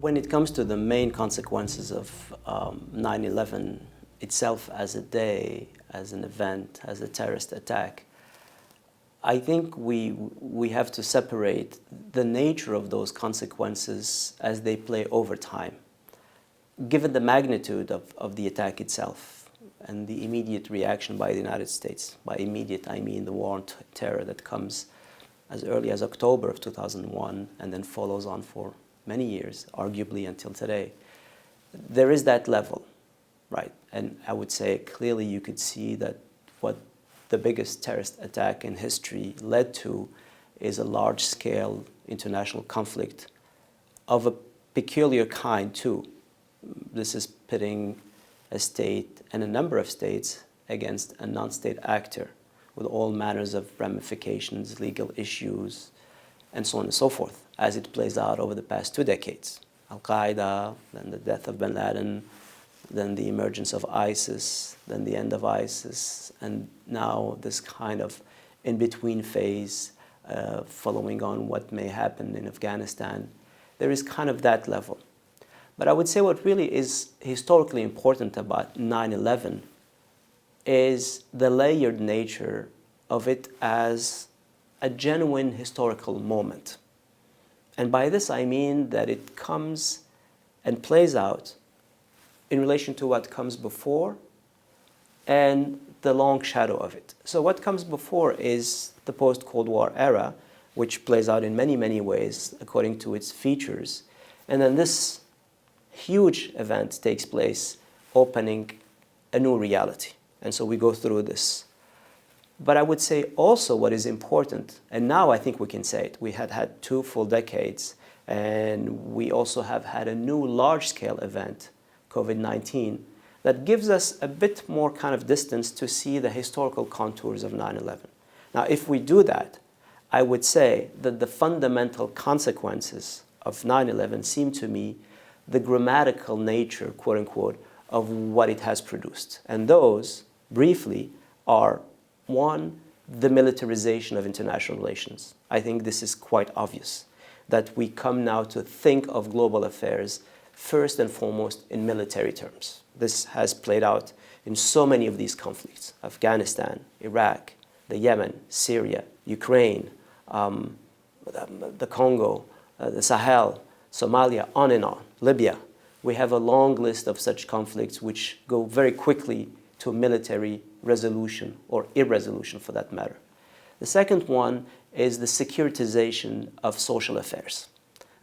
When it comes to the main consequences of 9/11 itself as a day, as an event, as a terrorist attack, I think we have to separate the nature of those consequences as they play over time. Given the magnitude of the attack itself and the immediate reaction by the United States, by immediate I mean the war on terror that comes as early as October of 2001 and then follows on for many years, arguably until today, there is that level, right? And I would say clearly you could see that what the biggest terrorist attack in history led to is a large-scale international conflict of a peculiar kind too. This is pitting a state and a number of states against a non-state actor with all manners of ramifications, legal issues, and so on and so forth, as it plays out over the past 2 decades. Al-Qaeda, then the death of bin Laden, then the emergence of ISIS, then the end of ISIS, and now this kind of in-between phase following on what may happen in Afghanistan. There is kind of that level. But I would say what really is historically important about 9/11 is the layered nature of it as a genuine historical moment. And by this I mean that it comes and plays out in relation to what comes before and the long shadow of it. So what comes before is the post-Cold War era, which plays out in many, many ways according to its features. And then this huge event takes place, opening a new reality. And so we go through this. But I would say also what is important, and now I think we can say it, we had 2 full decades, and we also have had a new large-scale event, COVID-19, that gives us a bit more kind of distance to see the historical contours of 9/11. Now, if we do that, I would say that the fundamental consequences of 9/11 seem to me the grammatical nature, quote unquote, of what it has produced. And those, briefly, are 1, the militarization of international relations. I think this is quite obvious, that we come now to think of global affairs first and foremost in military terms. This has played out in so many of these conflicts: Afghanistan, Iraq, the Yemen, Syria, Ukraine, the Congo, the Sahel, Somalia, on and on, Libya. We have a long list of such conflicts which go very quickly to military resolution or irresolution for that matter. The second one is the securitization of social affairs.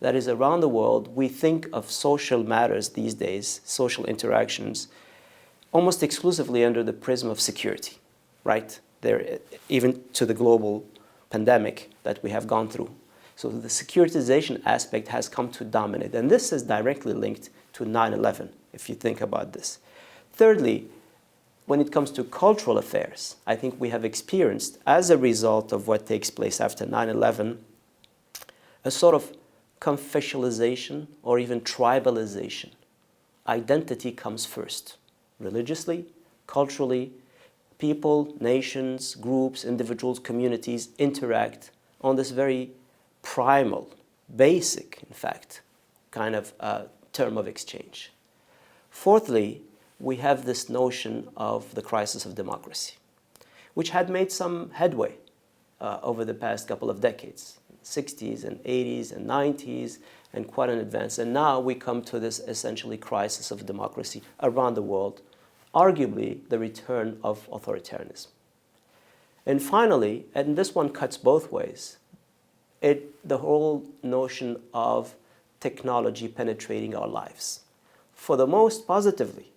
That is, around the world, we think of social matters these days, social interactions, almost exclusively under the prism of security, right? Even to the global pandemic that we have gone through. So the securitization aspect has come to dominate, and this is directly linked to 9/11, if you think about this. Thirdly, when it comes to cultural affairs, I think we have experienced, as a result of what takes place after 9/11, a sort of confessionalization or even tribalization. Identity comes first. Religiously, culturally, people, nations, groups, individuals, communities interact on this very primal, basic, in fact, kind of term of exchange. Fourthly, we have this notion of the crisis of democracy, which had made some headway over the past couple of decades, 60s and 80s and 90s, and quite an advance. And now we come to this essentially crisis of democracy around the world, arguably the return of authoritarianism. And finally, and this one cuts both ways, the whole notion of technology penetrating our lives. For the most positively,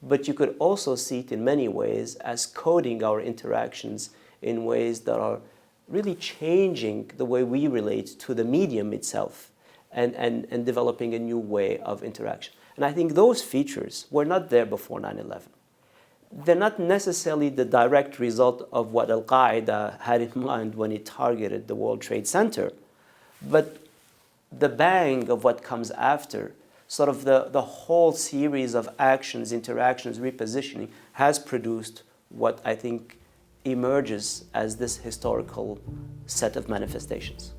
but you could also see it in many ways as coding our interactions in ways that are really changing the way we relate to the medium itself and developing a new way of interaction. And I think those features were not there before 9/11. They're not necessarily the direct result of what Al-Qaeda had in mind when it targeted the World Trade Center, but the bang of what comes after, sort of the whole series of actions, interactions, repositioning, has produced what I think emerges as this historical set of manifestations.